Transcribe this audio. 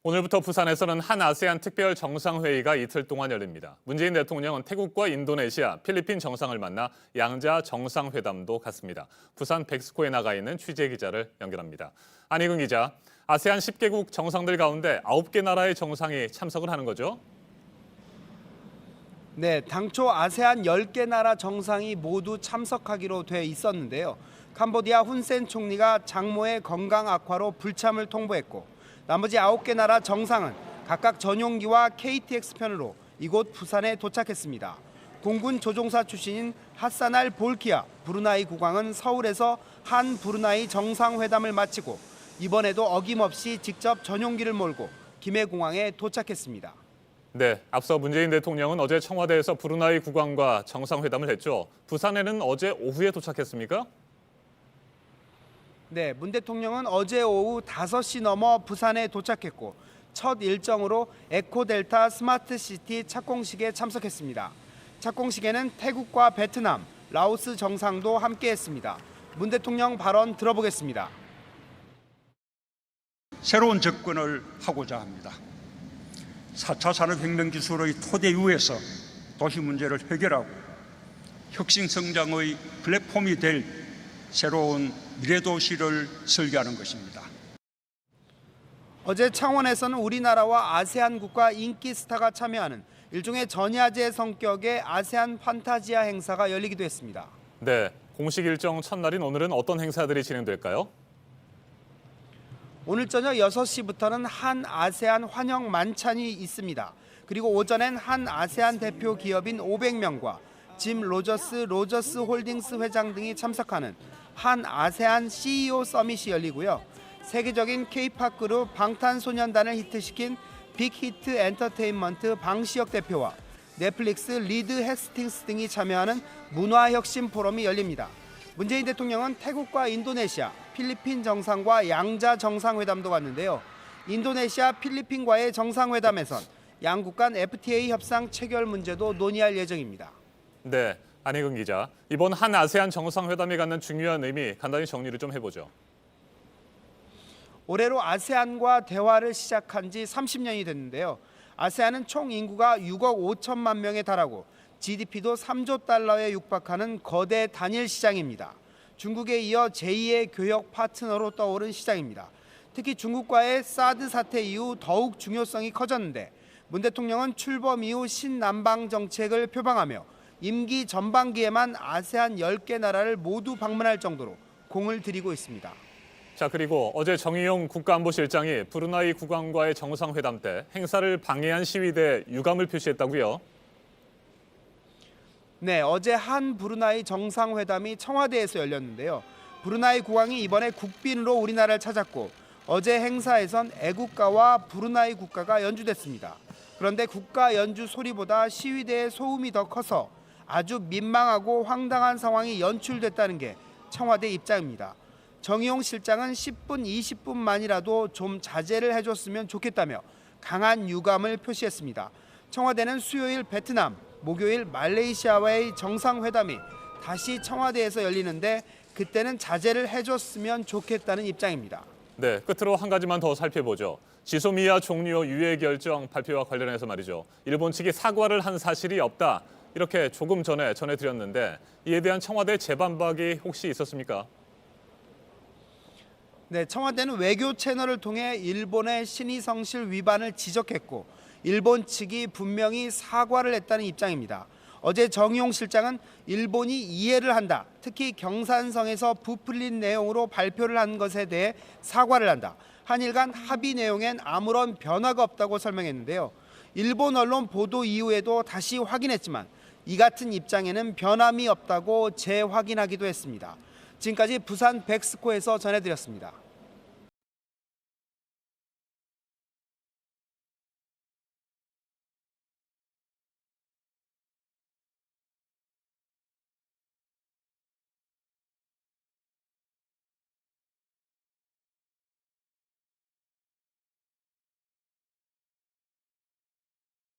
오늘부터 부산에서는 한 아세안 특별 정상회의가 이틀 동안 열립니다. 문재인 대통령은 태국과 인도네시아, 필리핀 정상을 만나 양자 정상회담도 갖습니다. 부산 백스코에 나가 있는 취재기자를 연결합니다. 안희근 기자, 아세안 10개국 정상들 가운데 9개 나라의 정상이 참석을 하는 거죠? 네, 당초 아세안 10개 나라 정상이 모두 참석하기로 돼 있었는데요. 캄보디아 훈센 총리가 장모의 건강 악화로 불참을 통보했고 나머지 9개 나라 정상은 각각 전용기와 KTX 편으로 이곳 부산에 도착했습니다. 공군 조종사 출신인 하사날 볼키아 브루나이 국왕은 서울에서 한 브루나이 정상회담을 마치고 이번에도 어김없이 직접 전용기를 몰고 김해공항에 도착했습니다. 네, 앞서 문재인 대통령은 어제 청와대에서 브루나이 국왕과 정상회담을 했죠. 부산에는 어제 오후에 도착했습니까? 네, 문 대통령은 어제 오후 5시 넘어 부산에 도착했고 첫 일정으로 에코델타 스마트시티 착공식에 참석했습니다. 착공식에는 태국과 베트남, 라오스 정상도 함께했습니다. 문 대통령 발언 들어보겠습니다. 새로운 접근을 하고자 합니다. 4차 산업혁명 기술의 토대 위에서 도시 문제를 해결하고 혁신 성장의 플랫폼이 될 새로운 미래도시를 설계하는 것입니다. 어제 창원에서는 우리나라와 아세안 국가 인기 스타가 참여하는 일종의 전야제 성격의 아세안 판타지아 행사가 열리기도 했습니다. 네, 공식 일정 첫날인 오늘은 어떤 행사들이 진행될까요? 오늘 저녁 6시부터는 한 아세안 환영 만찬이 있습니다. 그리고 오전엔 한 아세안 대표 기업인 500명과 짐 로저스 홀딩스 회장 등이 참석하는 한 아세안 CEO 서밋이 열리고요. 세계적인 K-팝 그룹 방탄소년단을 히트시킨 빅히트 엔터테인먼트 방시혁 대표와 넷플릭스 리드 해스팅스 등이 참여하는 문화혁신 포럼이 열립니다. 문재인 대통령은 태국과 인도네시아, 필리핀 정상과 양자 정상회담도 갔는데요. 인도네시아, 필리핀과의 정상회담에선 양국 간 FTA 협상 체결 문제도 논의할 예정입니다. 네, 안희근 기자. 이번 한 아세안 정상회담이 갖는 중요한 의미 간단히 정리를 좀 해보죠. 올해로 아세안과 대화를 시작한 지 30년이 됐는데요. 아세안은 총 인구가 6억 5천만 명에 달하고 GDP도 3조 달러에 육박하는 거대 단일 시장입니다. 중국에 이어 제2의 교역 파트너로 떠오른 시장입니다. 특히 중국과의 사드 사태 이후 더욱 중요성이 커졌는데 문 대통령은 출범 이후 신남방 정책을 표방하며 임기 전반기에만 아세안 10개 나라를 모두 방문할 정도로 공을 들이고 있습니다. 자, 그리고 어제 정의용 국가안보실장이 브루나이 국왕과의 정상회담 때 행사를 방해한 시위대에 유감을 표시했다고요? 네, 어제 한 브루나이 정상회담이 청와대에서 열렸는데요. 브루나이 국왕이 이번에 국빈으로 우리나라를 찾았고 어제 행사에선 애국가와 브루나이 국가가 연주됐습니다. 그런데 국가 연주 소리보다 시위대의 소음이 더 커서 아주 민망하고 황당한 상황이 연출됐다는 게 청와대 입장입니다. 정의용 실장은 10분, 20분만이라도 좀 자제를 해줬으면 좋겠다며 강한 유감을 표시했습니다. 청와대는 수요일 베트남, 목요일 말레이시아와의 정상회담이 다시 청와대에서 열리는데 그때는 자제를 해줬으면 좋겠다는 입장입니다. 네, 끝으로 한 가지만 더 살펴보죠. 지소미아 종료 유예 결정 발표와 관련해서 말이죠. 일본 측이 사과를 한 사실이 없다. 이렇게 조금 전에 전해드렸는데 이에 대한 청와대 재반박이 혹시 있었습니까? 네, 청와대는 외교 채널을 통해 일본의 신의성실 위반을 지적했고 일본 측이 분명히 사과를 했다는 입장입니다. 어제 정의용 실장은 일본이 이해를 한다. 특히 경산성에서 부풀린 내용으로 발표를 한 것에 대해 사과를 한다. 한일 간 합의 내용엔 아무런 변화가 없다고 설명했는데요. 일본 언론 보도 이후에도 다시 확인했지만 이 같은 입장에는 변함이 없다고 재확인하기도 했습니다. 지금까지 부산 백스코에서 전해드렸습니다.